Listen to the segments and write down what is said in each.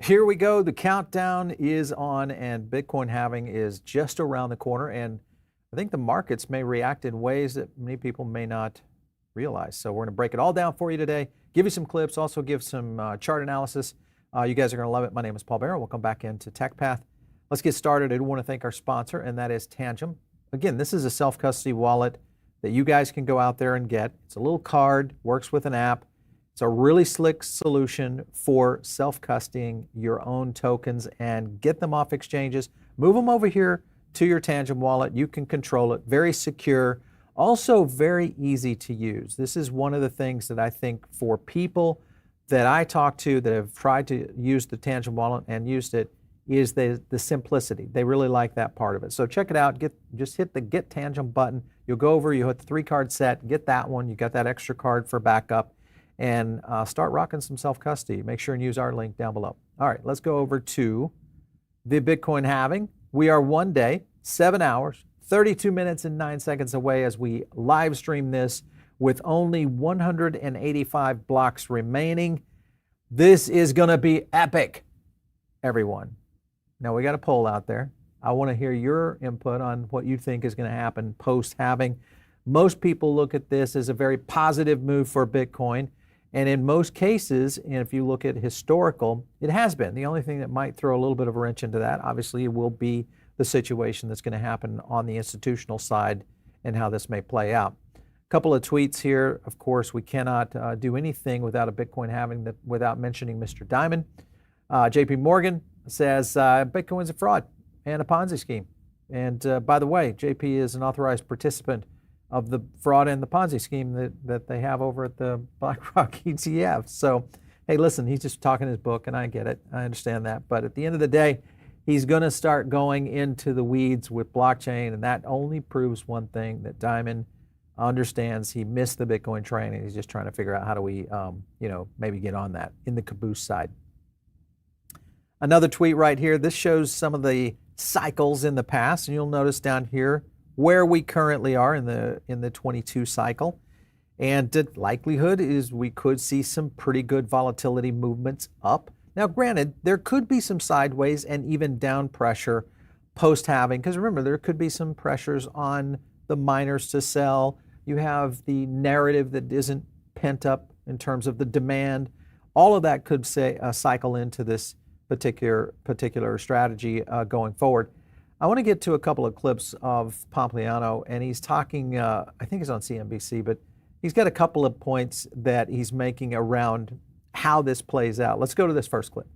Here we go. The countdown is on, and Bitcoin halving is just around the corner. And I think the markets may react in ways that many people may not realize. So we're going to break it all down for you today, give you some clips, also give some chart analysis. You guys are going to love it. My name is Paul Barrow. Welcome back into TechPath. Let's get started. I do want to thank our sponsor, and that is Tangem. Again, this is a self-custody wallet that you guys can go out there and get. It's a little card, works with an app. It's a really slick solution for self-custodying your own tokens and get them off exchanges. Move them over here to your Tangem wallet. You can control it. Very secure. Also very easy to use. This is one of the things that I think for people that I talk to that have tried to use the Tangem wallet and used it is the simplicity. They really like that part of it. So check it out. Just hit the Get Tangem button. You'll go over, you hit the 3-card set, get that one. You got that extra card for backup. And start rocking some self-custody. Make sure and use our link down below. All right, let's go over to the Bitcoin halving. We are 1 day, 7 hours, 32 minutes and 9 seconds away as we live stream this with only 185 blocks remaining. This is going to be epic, everyone. Now, we got a poll out there. I want to hear your input on what you think is going to happen post-halving. Most people look at this as a very positive move for Bitcoin. And in most cases, and if you look at historical, it has been. The only thing that might throw a little bit of a wrench into that, obviously, will be the situation that's going to happen on the institutional side and how this may play out. A couple of tweets here. Of course, we cannot do anything without a Bitcoin halving without mentioning Mr. Diamond. JP Morgan says Bitcoin's a fraud and a Ponzi scheme. And by the way, JP is an authorized participant of the fraud and the Ponzi scheme that they have over at the BlackRock ETF. So, hey, listen, he's just talking his book, and I get it. I understand that. But at the end of the day, he's going to start going into the weeds with blockchain, and that only proves one thing, that Diamond understands he missed the Bitcoin train, and he's just trying to figure out how do we, maybe get on that in the caboose side. Another tweet right here. This shows some of the cycles in the past, and you'll notice down here where we currently are in the 22 cycle. And the likelihood is we could see some pretty good volatility movements up. Now, granted, there could be some sideways and even down pressure post-halving, because remember, there could be some pressures on the miners to sell. You have the narrative that isn't pent up in terms of the demand. All of that could cycle into this particular strategy going forward. I want to get to a couple of clips of Pompliano, and he's talking, I think he's on CNBC, but he's got a couple of points that he's making around how this plays out. Let's go to this first clip.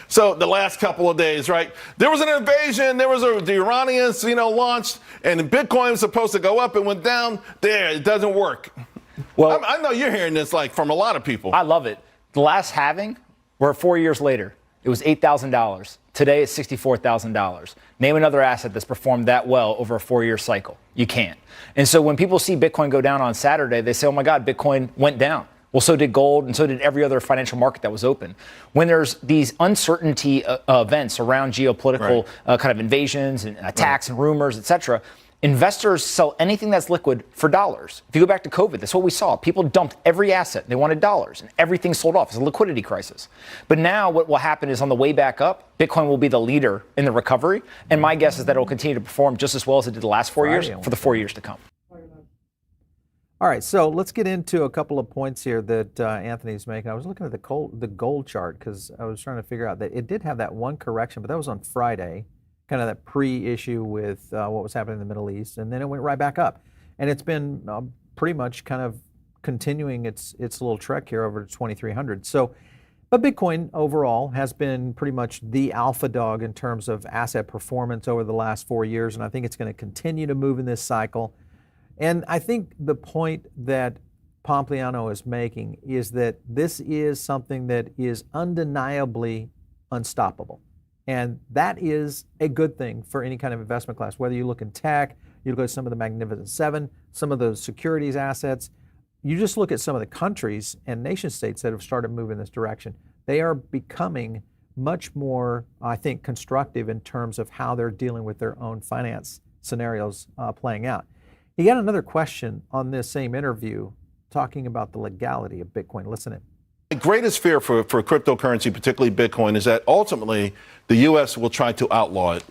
So the last couple of days, right? There was an invasion. The Iranians, launched, and Bitcoin was supposed to go up and went down. There, it doesn't work. Well, I know you're hearing this from a lot of people. I love it. The last halving, we're 4 years later. It was $8,000. Today it's $64,000. Name another asset that's performed that well over a 4-year cycle. You can't. And so when people see Bitcoin go down on Saturday, they say, oh my God, Bitcoin went down. Well, so did gold, and so did every other financial market that was open. When there's these uncertainty events around geopolitical kind of invasions and attacks and rumors, et cetera, investors sell anything that's liquid for dollars. If you go back to COVID, that's what we saw. People dumped every asset. They wanted dollars, and everything sold off. It's a liquidity crisis. But now what will happen is on the way back up, Bitcoin will be the leader in the recovery. And my guess is that it will continue to perform just as well as it did the last 4 years for the 4 years to come. All right, so let's get into a couple of points here that Anthony's making. I was looking at the gold chart because I was trying to figure out that it did have that one correction, but that was on Friday. Kind of that pre-issue with what was happening in the Middle East, and then it went right back up. And it's been pretty much kind of continuing its little trek here over to 2,300. So, but Bitcoin overall has been pretty much the alpha dog in terms of asset performance over the last 4 years, and I think it's going to continue to move in this cycle. And I think the point that Pompliano is making is that this is something that is undeniably unstoppable. And that is a good thing for any kind of investment class, whether you look in tech, you look at some of the Magnificent Seven, some of those securities assets, you just look at some of the countries and nation states that have started moving this direction. They are becoming much more, I think, constructive in terms of how they're dealing with their own finance scenarios playing out. He got another question on this same interview talking about the legality of Bitcoin. Listen in. The greatest fear for cryptocurrency, particularly Bitcoin, is that ultimately the U.S. will try to outlaw it.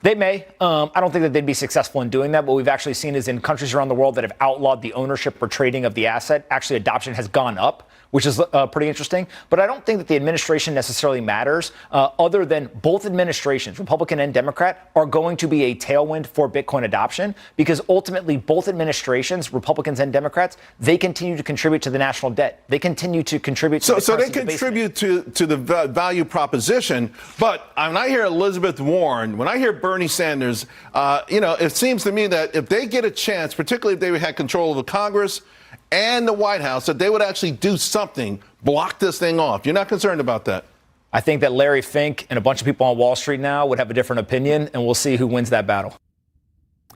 They may. I don't think that they'd be successful in doing that. What we've actually seen is in countries around the world that have outlawed the ownership or trading of the asset, actually adoption has gone up, which is pretty interesting. But I don't think that the administration necessarily matters, other than both administrations, Republican and Democrat, are going to be a tailwind for Bitcoin adoption, because ultimately both administrations, Republicans and Democrats, they continue to contribute to the national debt. They continue to contribute to So they contribute to the value proposition. But when I hear Elizabeth Warren, when I hear Bernie Sanders, it seems to me that if they get a chance, particularly if they had control of the Congress and the White House, that they would actually do something, block this thing off. You're not concerned about that? I think that Larry Fink and a bunch of people on Wall Street now would have a different opinion, and we'll see who wins that battle. I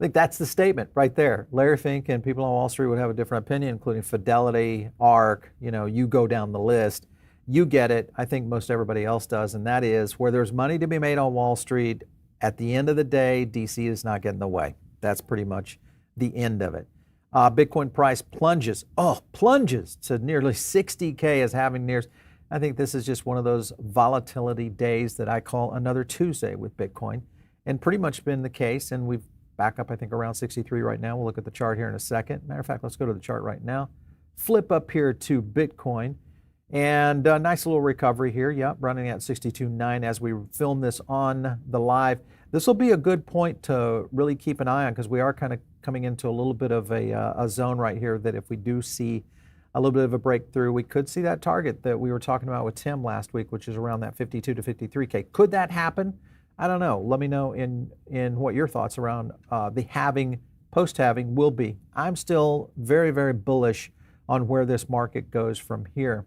think that's the statement right there. Larry Fink and people on Wall Street would have a different opinion, including Fidelity, ARK, you go down the list. You get it. I think most everybody else does, and that is where there's money to be made on Wall Street, at the end of the day, DC is not getting in the way. That's pretty much the end of it. Bitcoin price plunges to nearly 60K as having nears. I think this is just one of those volatility days that I call another Tuesday with Bitcoin, and pretty much been the case. And we've back up, I think, around 63 right now. We'll look at the chart here in a second. Matter of fact, let's go to the chart right now. Flip up here to Bitcoin, and a nice little recovery here. Yep, running at 62.9 as we film this on the live. This will be a good point to really keep an eye on, because we are kind of coming into a little bit of a zone right here that if we do see a little bit of a breakthrough, we could see that target that we were talking about with Tim last week, which is around that 52 to 53K. Could that happen? I don't know. Let me know in what your thoughts around the halving, post-halving will be. I'm still very, very bullish on where this market goes from here.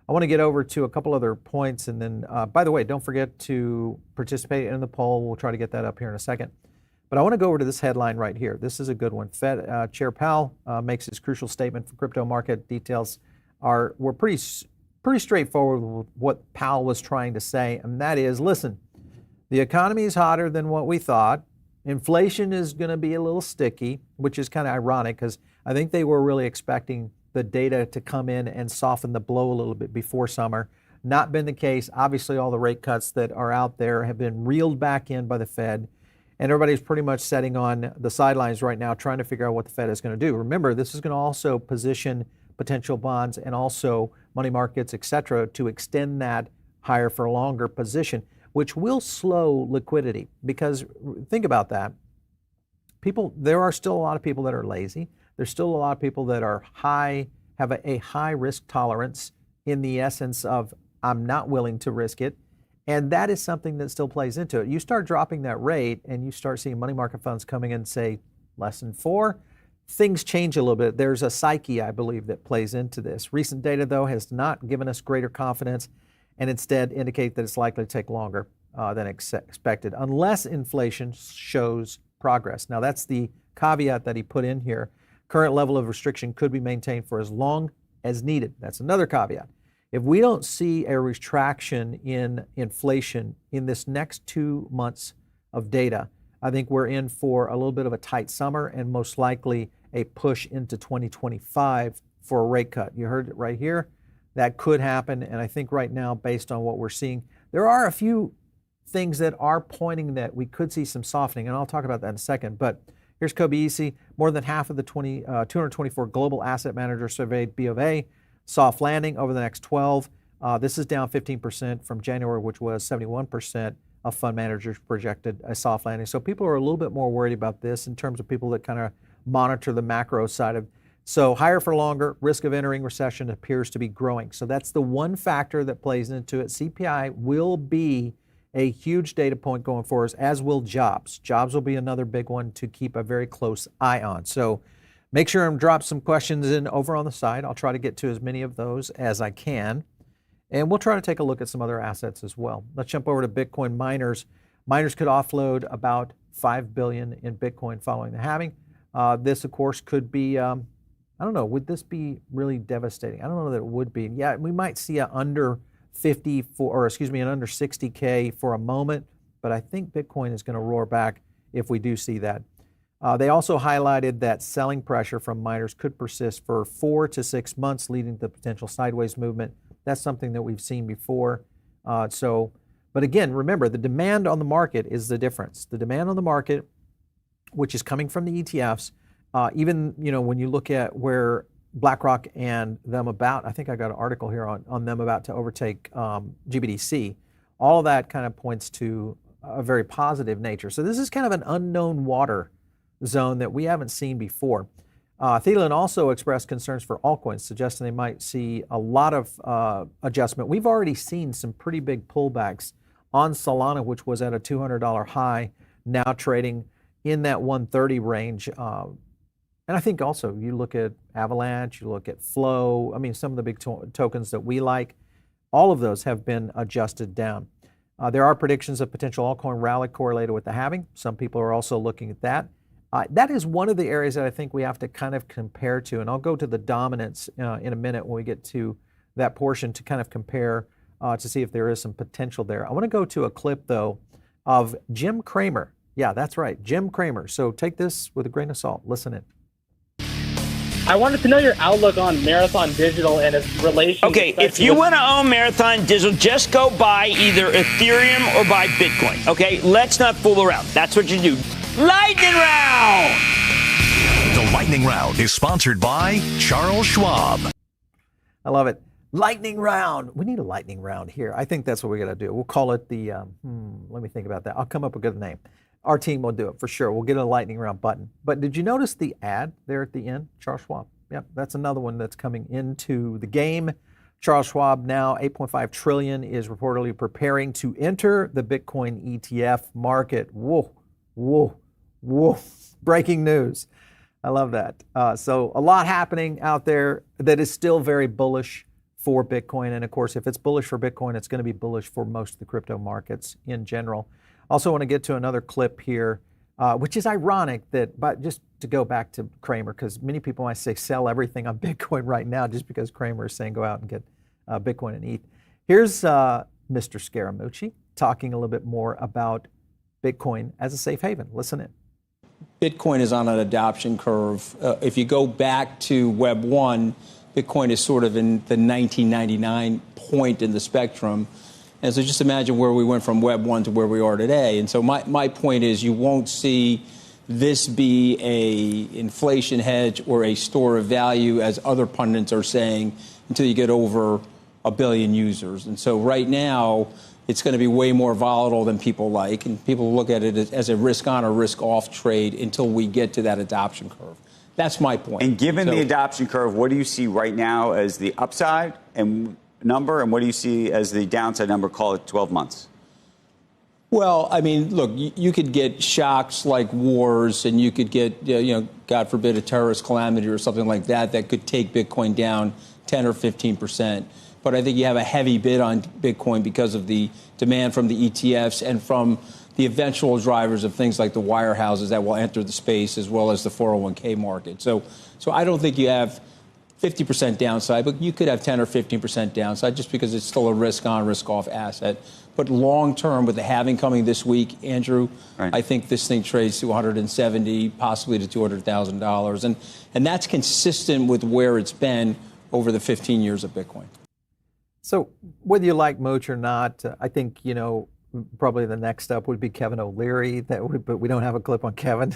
I want to get over to a couple other points, and then, by the way, don't forget to participate in the poll. We'll try to get that up here in a second. But I want to go over to this headline right here. This is a good one. Fed Chair Powell makes his crucial statement for crypto market. Details were pretty straightforward with what Powell was trying to say, and that is, listen, the economy is hotter than what we thought. Inflation is going to be a little sticky, which is kind of ironic, because I think they were really expecting the data to come in and soften the blow a little bit before summer. Not been the case. Obviously, all the rate cuts that are out there have been reeled back in by the Fed, and everybody's pretty much sitting on the sidelines right now trying to figure out what the Fed is going to do. Remember, this is going to also position potential bonds and also money markets, et cetera, to extend that higher for longer position, which will slow liquidity. Because think about that. There are still a lot of people that are lazy. There's still a lot of people that are have a high risk tolerance, in the essence of, I'm not willing to risk it. And that is something that still plays into it. You start dropping that rate and you start seeing money market funds coming in, say, less than 4, things change a little bit. There's a psyche, I believe, that plays into this. Recent data, though, has not given us greater confidence, and instead indicate that it's likely to take longer than expected, unless inflation shows progress. Now, that's the caveat that he put in here. Current level of restriction could be maintained for as long as needed. That's another caveat. If we don't see a retraction in inflation in this next 2 months of data, I think we're in for a little bit of a tight summer, and most likely a push into 2025 for a rate cut. You heard it right here. That could happen, and I think right now, based on what we're seeing, there are a few things that are pointing that we could see some softening, and I'll talk about that in a second. But here's Kobe. More than half of the 224 global asset managers surveyed B of A soft landing over the next 12. This is down 15% from January, which was 71% of fund managers projected a soft landing. So people are a little bit more worried about this in terms of people that kind of monitor the macro side of. So higher for longer, risk of entering recession appears to be growing. So that's the one factor that plays into it. CPI will be a huge data point going forward, as will jobs. Jobs will be another big one to keep a very close eye on. So make sure and drop some questions in over on the side. I'll try to get to as many of those as I can. And we'll try to take a look at some other assets as well. Let's jump over to Bitcoin miners. Miners could offload about $5 billion in Bitcoin following the halving. This, of course, could be, I don't know, would this be really devastating? I don't know that it would be. Yeah, we might see an under 60K for a moment, but I think Bitcoin is going to roar back if we do see that. They also highlighted that selling pressure from miners could persist for 4 to 6 months, leading to potential sideways movement. That's something that we've seen before. But again, remember, the demand on the market is the difference. The demand on the market, which is coming from the ETFs, even when you look at where BlackRock and them about, I think I got an article here on them about to overtake GBTC, all of that kind of points to a very positive nature. So this is kind of an unknown water zone that we haven't seen before. Thielen also expressed concerns for altcoins, suggesting they might see a lot of adjustment. We've already seen some pretty big pullbacks on Solana, which was at a $200 high, now trading in that 130 range. And I think also you look at Avalanche, you look at Flow, I mean, some of the big tokens that we like, all of those have been adjusted down. There are predictions of potential altcoin rally correlated with the halving. Some people are also looking at that. That is one of the areas that I think we have to kind of compare to, and I'll go to the dominance in a minute when we get to that portion to kind of compare to see if there is some potential there. I want to go to a clip, though, of Jim Cramer. Yeah, that's right, Jim Cramer. So take this with a grain of salt. Listen in. I wanted to know your outlook on Marathon Digital and its relation. Okay, if you want to own Marathon Digital, just go buy either Ethereum or buy Bitcoin. Okay, let's not fool around. That's what you do. Lightning Round! The Lightning Round is sponsored by Charles Schwab. I love it. Lightning Round. We need a lightning round here. I think that's what we got to do. We'll call it the, let me think about that. I'll come up with a good name. Our team will do it for sure. We'll get a lightning round button. But did you notice the ad there at the end? Charles Schwab. Yep, that's another one that's coming into the game. Charles Schwab now, 8.5 trillion, is reportedly preparing to enter the Bitcoin ETF market. Whoa, whoa, whoa. Breaking news. I love that. So a lot happening out there that is still very bullish for Bitcoin. And of course, if it's bullish for Bitcoin, it's going to be bullish for most of the crypto markets in general. Also want to get to another clip here, which is ironic that, but just to go back to Cramer, because many people might say sell everything on Bitcoin right now just because Cramer is saying go out and get Bitcoin and ETH. Here's Mr. Scaramucci talking a little bit more about Bitcoin as a safe haven. Listen in. Bitcoin is on an adoption curve. If you go back to Web 1, Bitcoin is sort of in the 1999 point in the spectrum. And so just imagine where we went from Web 1 to where we are today. And so my point is you won't see this be a inflation hedge or a store of value, as other pundits are saying, until you get over 1 billion users. And so right now, it's going to be way more volatile than people like. And people look at it as a risk-on or risk-off trade until we get to that adoption curve. That's my point. And given the adoption curve, what do you see right now as the upside and number, and what do you see as the downside number, call it 12 months? Well, I mean, look, you could get shocks like wars, and you could get, God forbid, a terrorist calamity or something like that that could take Bitcoin down 10 or 15%. But I think you have a heavy bid on Bitcoin because of the demand from the ETFs and from the eventual drivers of things like the wirehouses that will enter the space, as well as the 401k market. So I don't think you have 50% downside, but you could have 10 or 15% downside just because it's still a risk-on, risk-off asset. But long-term, with the halving coming this week, Andrew, right, I think this thing trades to $170, possibly to $200,000. And that's consistent with where it's been over the 15 years of Bitcoin. So whether you like Mooch or not, I think, probably the next up would be Kevin O'Leary, but we don't have a clip on Kevin.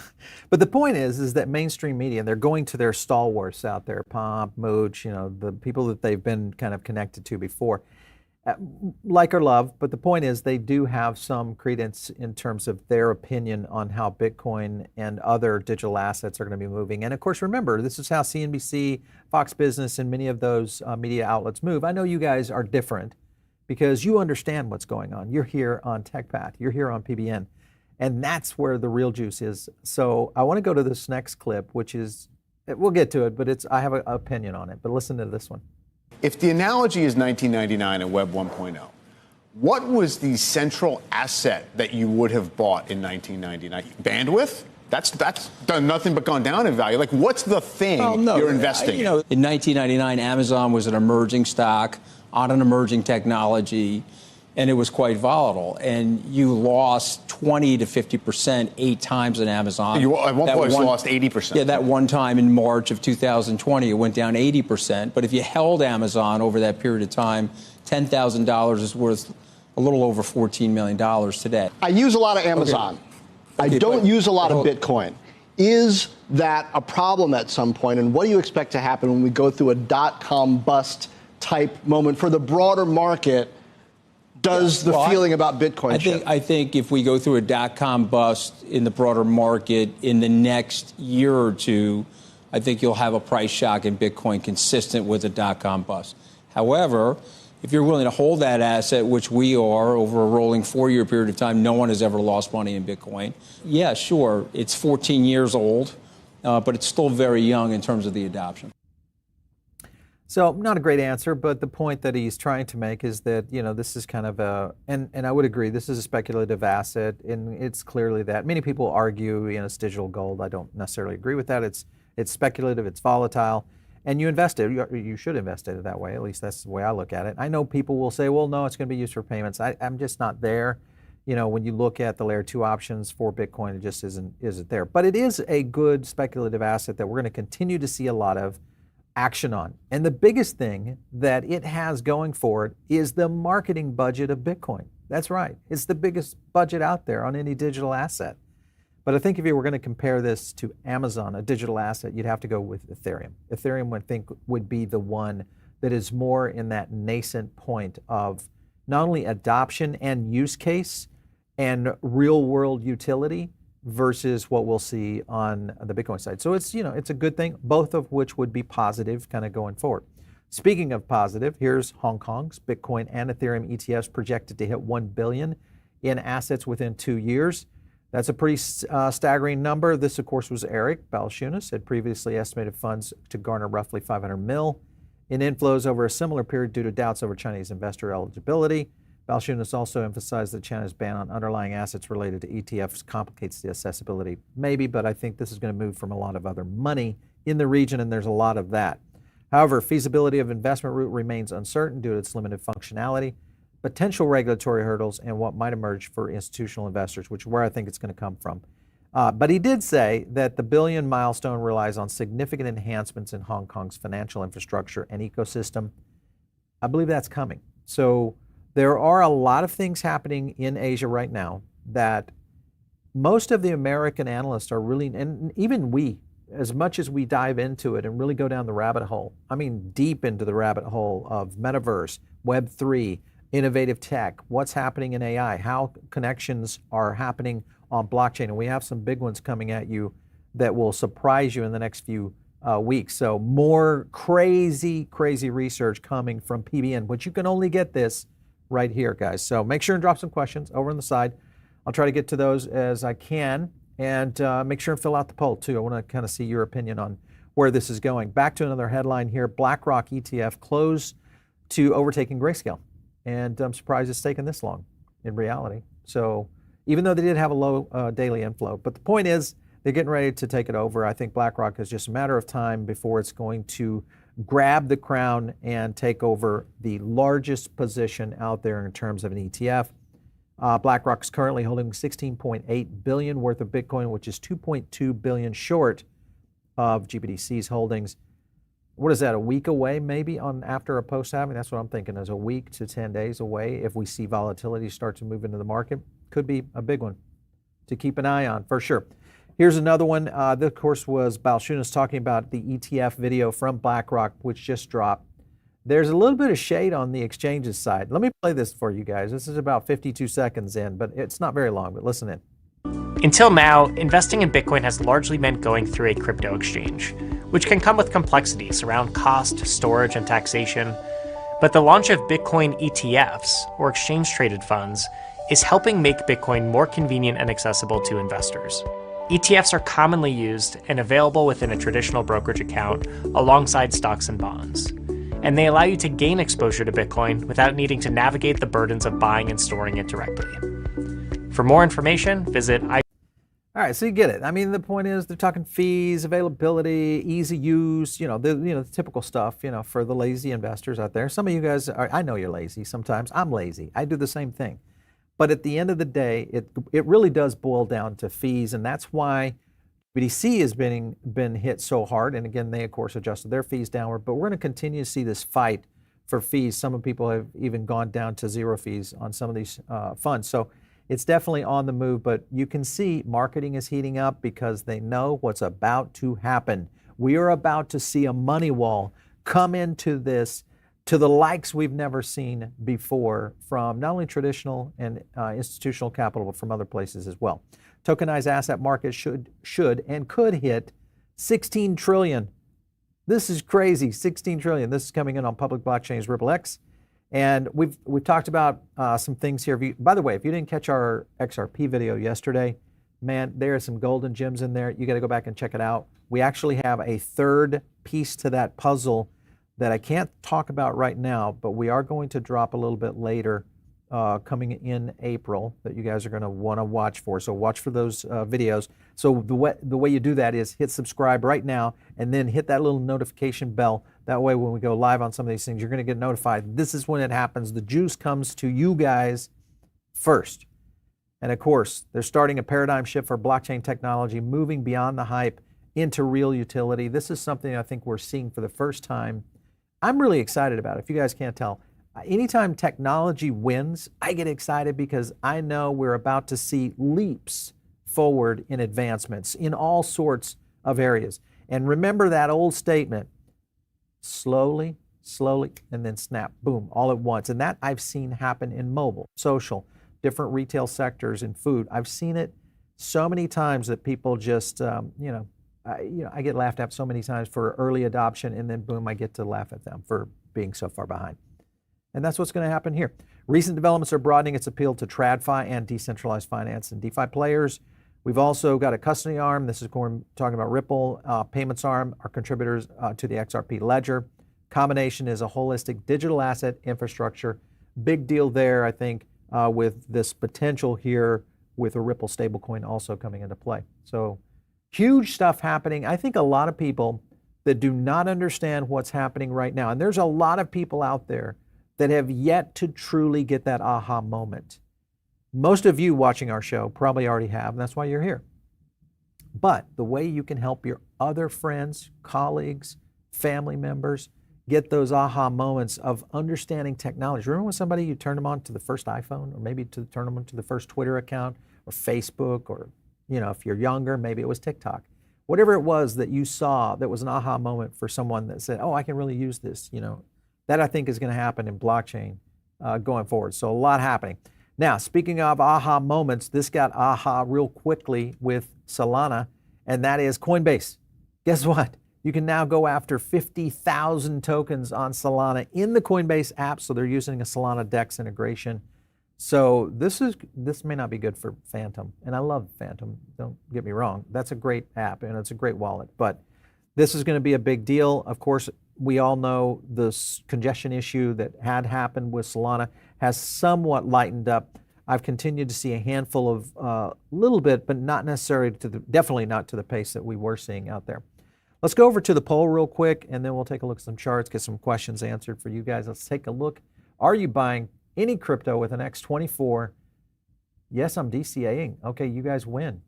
But the point is that mainstream media, they're going to their stalwarts out there, Pomp, Mooch, the people that they've been kind of connected to before, like or love. But the point is they do have some credence in terms of their opinion on how Bitcoin and other digital assets are going to be moving. And of course, remember, this is how CNBC, Fox Business, and many of those media outlets move. I know you guys are different, because you understand what's going on. You're here on TechPath. You're here on PBN. And that's where the real juice is. So I want to go to this next clip, which is, we'll get to it, but I have an opinion on it. But listen to this one. If the analogy is 1999 and Web 1.0, what was the central asset that you would have bought in 1999? Bandwidth? That's done nothing but gone down in value. Like, what's the thing you're investing in? In 1999, Amazon was an emerging stock on an emerging technology. and it was quite volatile. And you lost 20 to 50% 8 times in Amazon. You, at one point, you lost 80%. Yeah, that one time in March of 2020, it went down 80%. But if you held Amazon over that period of time, $10,000 is worth a little over $14 million today. I use a lot of Amazon. I don't use a lot of Bitcoin. Is that a problem at some point? And what do you expect to happen when we go through a dot-com bust type moment for the broader market? Does the feeling about Bitcoin shift? I think if we go through a dot-com bust in the broader market in the next year or two, I think you'll have a price shock in Bitcoin consistent with a dot-com bust. However, if you're willing to hold that asset, which we are, over a rolling 4-year period of time, no one has ever lost money in Bitcoin. Yeah, sure, it's 14 years old, but it's still very young in terms of the adoption. So not a great answer, but the point that he's trying to make is that, this is kind of and I would agree, this is a speculative asset, and it's clearly that. Many people argue, it's digital gold. I don't necessarily agree with that. It's speculative, it's volatile. And you invest it, you should invest it that way. At least that's the way I look at it. I know people will say, well, no, it's going to be used for payments. I'm just not there. When you look at the layer 2 options for Bitcoin, it just isn't there. But it is a good speculative asset that we're going to continue to see a lot of action on. And the biggest thing that it has going for it is the marketing budget of Bitcoin. That's right. It's the biggest budget out there on any digital asset. But I think if you were going to compare this to Amazon, a digital asset, you'd have to go with Ethereum. Ethereum, I think, would be the one that is more in that nascent point of not only adoption and use case and real world utility versus what we'll see on the Bitcoin side. So it's, it's a good thing, both of which would be positive kind of going forward. Speaking of positive, here's Hong Kong's Bitcoin and Ethereum ETFs projected to hit $1 billion in assets within 2 years. That's a pretty staggering number. This, of course, was Eric Balchunas, had previously estimated funds to garner roughly $500 million in inflows over a similar period due to doubts over Chinese investor eligibility. Balchunas also emphasized that China's ban on underlying assets related to ETFs complicates the accessibility. Maybe, but I think this is going to move from a lot of other money in the region, and there's a lot of that. However, feasibility of investment route remains uncertain due to its limited functionality, potential regulatory hurdles, and what might emerge for institutional investors, which is where I think it's going to come from. But he did say that the billion milestone relies on significant enhancements in Hong Kong's financial infrastructure and ecosystem. I believe that's coming. So there are a lot of things happening in Asia right now that most of the American analysts are really, and even we, as much as we dive into it and really go down the rabbit hole, deep into the rabbit hole of metaverse, Web3, innovative tech, what's happening in AI, how connections are happening on blockchain. And we have some big ones coming at you that will surprise you in the next few weeks. So more crazy research coming from PBN, but you can only get this right here, guys. So make sure and drop some questions over on the side. I'll try to get to those as I can, and make sure and fill out the poll too. I want to kind of see your opinion on where this is going. Back to another headline here. BlackRock ETF close to overtaking Grayscale. And I'm surprised it's taken this long in reality. So even though they did have a low daily inflow, but the point is they're getting ready to take it over. I think BlackRock is just a matter of time before it's going to grab the crown and take over the largest position out there in terms of an ETF. BlackRock is currently holding 16.8 billion worth of Bitcoin, which is 2.2 billion short of GBTC's holdings. What is that, a week away maybe after a post-halving? That's what I'm thinking, is a week to 10 days away if we see volatility start to move into the market. Could be a big one to keep an eye on for sure. Here's another one. This, of course, was Balchunas talking about the ETF video from BlackRock, which just dropped. There's a little bit of shade on the exchanges side. Let me play this for you guys. This is about 52 seconds in, but it's not very long, but listen in. Until now, investing in Bitcoin has largely meant going through a crypto exchange, which can come with complexities around cost, storage, and taxation. But the launch of Bitcoin ETFs, or exchange-traded funds, is helping make Bitcoin more convenient and accessible to investors. ETFs are commonly used and available within a traditional brokerage account alongside stocks and bonds. And they allow you to gain exposure to Bitcoin without needing to navigate the burdens of buying and storing it directly. For more information, visit All All right, so you get it. I mean, the point is they're talking fees, availability, easy use, the typical stuff, for the lazy investors out there. Some of you guys I know you're lazy sometimes. I'm lazy. I do the same thing. But at the end of the day, it really does boil down to fees, and that's why GBTC has been hit so hard. And again, they of course adjusted their fees downward, but we're going to continue to see this fight for fees. Some people have even gone down to zero fees on some of these funds. So it's definitely on the move, but you can see marketing is heating up because they know what's about to happen. We are about to see a money wall come into this to the likes we've never seen before from not only traditional and institutional capital, but from other places as well. Tokenized asset market should and could hit 16 trillion. This is crazy, 16 trillion. This is coming in on public blockchains, RippleX. And we've talked about some things here. By the way, if you didn't catch our XRP video yesterday, man, there are some golden gems in there. You got to go back and check it out. We actually have a third piece to that puzzle that I can't talk about right now, but we are going to drop a little bit later coming in April that you guys are going to want to watch for. So watch for those videos. So the way you do that is hit subscribe right now and then hit that little notification bell. That way when we go live on some of these things, you're going to get notified. This is when it happens. The juice comes to you guys first. And of course, they're starting a paradigm shift for blockchain technology, moving beyond the hype into real utility. This is something I think we're seeing for the first time. I'm really excited about it, if you guys can't tell. Anytime technology wins, I get excited because I know we're about to see leaps forward in advancements in all sorts of areas. And remember that old statement, slowly, and then snap, boom, all at once. And that I've seen happen in mobile, social, different retail sectors, and food. I've seen it so many times that people just, I get laughed at so many times for early adoption, and then boom, I get to laugh at them for being so far behind. And that's what's going to happen here. Recent developments are broadening its appeal to TradFi and decentralized finance and DeFi players. We've also got a custody arm. This is talking about Ripple. Payments arm are contributors to the XRP ledger. Combination is a holistic digital asset infrastructure. Big deal there, I think, with this potential here with a Ripple stablecoin also coming into play. So huge stuff happening. I think a lot of people that do not understand what's happening right now, and there's a lot of people out there that have yet to truly get that aha moment. Most of you watching our show probably already have, and that's why you're here. But the way you can help your other friends, colleagues, family members get those aha moments of understanding technology. Remember when somebody, you turned them on to the first iPhone, or maybe to turn them on to the first Twitter account, or Facebook, or if you're younger, maybe it was TikTok. Whatever it was that you saw that was an aha moment for someone that said, oh, I can really use this, that I think is going to happen in blockchain going forward. So a lot happening. Now, speaking of aha moments, this got aha real quickly with Solana, and that is Coinbase. Guess what? You can now go after 50,000 tokens on Solana in the Coinbase app. So they're using a Solana DEX integration. So this may not be good for Phantom, and I love Phantom, don't get me wrong. That's a great app and it's a great wallet, but this is going to be a big deal. Of course, we all know this congestion issue that had happened with Solana has somewhat lightened up. I've continued to see a handful of little bit, but not necessarily definitely not to the pace that we were seeing out there. Let's go over to the poll real quick, and then we'll take a look at some charts, get some questions answered for you guys. Let's take a look. Are you buying any crypto with an X24? Yes, I'm DCAing. Okay, you guys win.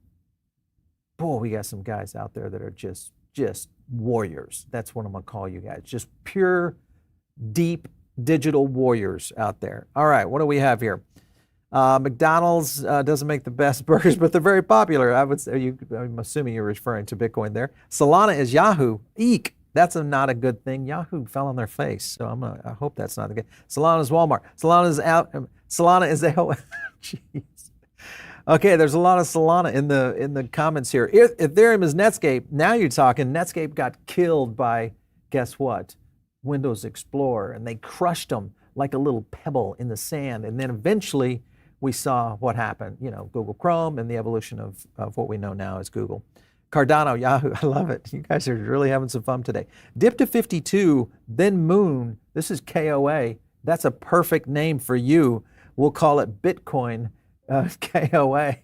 Boy, we got some guys out there that are just warriors. That's what I'm gonna call you guys. Just pure, deep digital warriors out there. All right, what do we have here? McDonald's doesn't make the best burgers, but they're very popular. I'm assuming you're referring to Bitcoin there. Solana is Yahoo. Eek. That's not a good thing. Yahoo fell on their face, so I hope that's not the case. Solana is Walmart. Solana is jeez. Okay, there's a lot of Solana in the comments here. Ethereum is Netscape. Now you're talking. Netscape got killed by, guess what? Windows Explorer, and they crushed them like a little pebble in the sand. And then eventually we saw what happened. Google Chrome and the evolution of what we know now as Google. Cardano, Yahoo, I love it. You guys are really having some fun today. Dip to 52, then Moon. This is KOA. That's a perfect name for you. We'll call it Bitcoin KOA.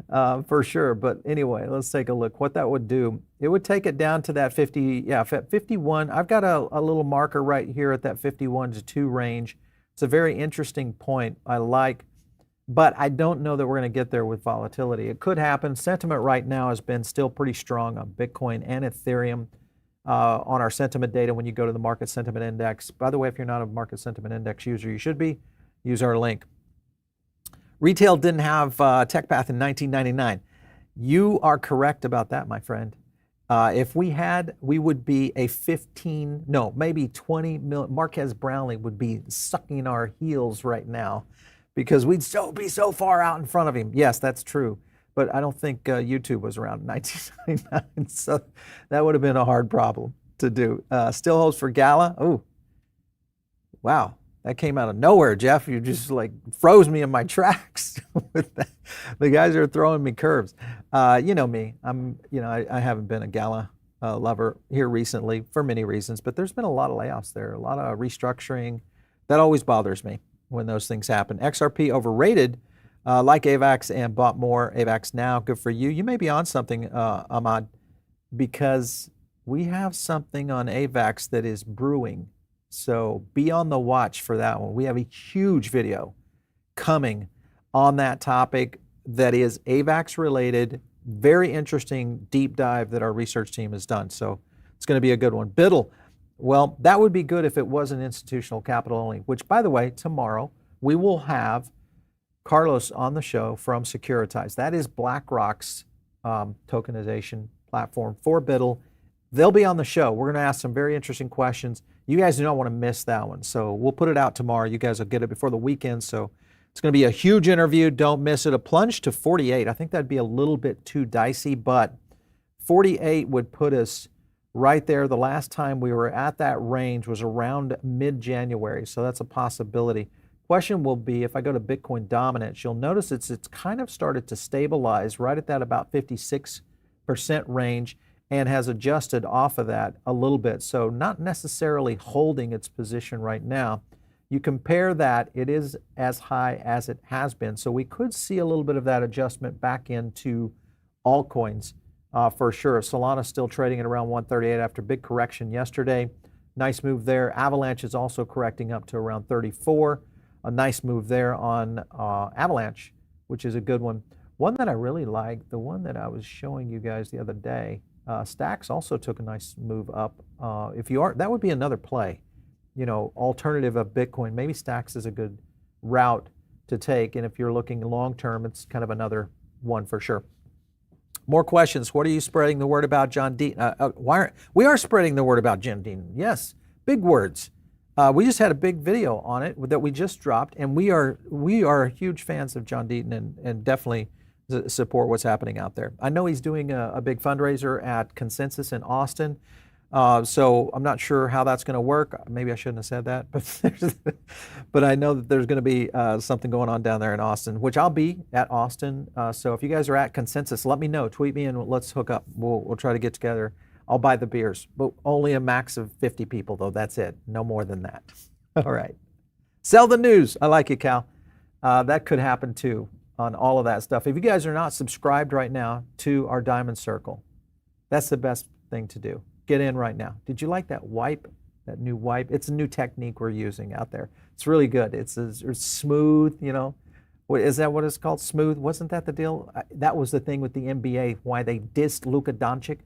for sure. But anyway, let's take a look. What that would do, it would take it down to that 51. I've got a little marker right here at that 51 to 2 range. It's a very interesting point. I like, but I don't know that we're going to get there with volatility. It could happen. Sentiment right now has been still pretty strong on Bitcoin and Ethereum on our sentiment data when you go to the market sentiment index. By the way, if you're not a market sentiment index user, you should be. Use our link. Retail didn't have TechPath in 1999. You are correct about that, my friend. If we had, we would be a 15, no, maybe 20 million. Marquez Brownlee would be sucking our heels right now because we'd be so far out in front of him. Yes, that's true. But I don't think YouTube was around in 1999. So that would have been a hard problem to do. Still holds for Gala. Oh, wow. That came out of nowhere, Jeff. You just like froze me in my tracks with that. The guys are throwing me curves. You know me. I haven't been a Gala lover here recently for many reasons, but there's been a lot of layoffs there, a lot of restructuring. That always bothers me when those things happen. XRP overrated, like AVAX, and bought more. AVAX now, good for you. You may be on something, Ahmad, because we have something on AVAX that is brewing. So be on the watch for that one. We have a huge video coming on that topic that is AVAX related. Very interesting deep dive that our research team has done. So it's going to be a good one. BITL, well, that would be good if it was an institutional capital only, which, by the way, tomorrow we will have Carlos on the show from Securitize. That is BlackRock's tokenization platform for BITL. They'll be on the show. We're going to ask some very interesting questions. You guys do not want to miss that one. So we'll put it out tomorrow. You guys will get it before the weekend. So it's going to be a huge interview. Don't miss it. A plunge to 48. I think that'd be a little bit too dicey, but 48 would put us right there. The last time we were at that range was around mid-January. So that's a possibility. Question will be, if I go to Bitcoin dominance, you'll notice it's kind of started to stabilize right at that about 56% range, and has adjusted off of that a little bit. So not necessarily holding its position right now. You compare that, it is as high as it has been. So we could see a little bit of that adjustment back into altcoins for sure. Solana still trading at around 138 after big correction yesterday. Nice move there. Avalanche is also correcting up to around 34. A nice move there on Avalanche, which is a good one. One that I really like, the one that I was showing you guys the other day, Stacks also took a nice move up. If you are, that would be another play, alternative of Bitcoin. Maybe Stacks is a good route to take. And if you're looking long term, it's kind of another one for sure. More questions. What are you spreading the word about, John Deaton? We are spreading the word about John Deaton. Yes, big words. We just had a big video on it that we just dropped, and we are huge fans of John Deaton and definitely support what's happening out there. I know he's doing a big fundraiser at Consensus in Austin, so I'm not sure how that's going to work. Maybe I shouldn't have said that, but I know that there's going to be something going on down there in Austin, which I'll be at Austin. So if you guys are at Consensus, let me know. Tweet me and let's hook up. We'll try to get together. I'll buy the beers, but only a max of 50 people, though. That's it. No more than that. All right. Sell the news. I like it, Cal. That could happen too on all of that stuff. If you guys are not subscribed right now to our Diamond Circle, that's the best thing to do. Get in right now. Did you like that wipe, that new wipe? It's a new technique we're using out there. It's really good. It's smooth, What, is that what it's called? Smooth? Wasn't that the deal? That was the thing with the NBA, why they dissed Luka Doncic.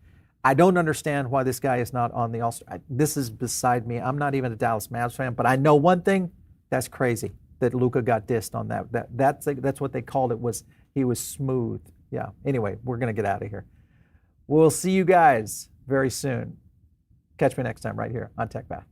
I don't understand why this guy is not on the All-Star. This is beside me. I'm not even a Dallas Mavs fan, but I know one thing. That's crazy that Luka got dissed on that. That's what they called it. He was smooth. Yeah. Anyway, we're gonna get out of here. We'll see you guys very soon. Catch me next time right here on TechPath.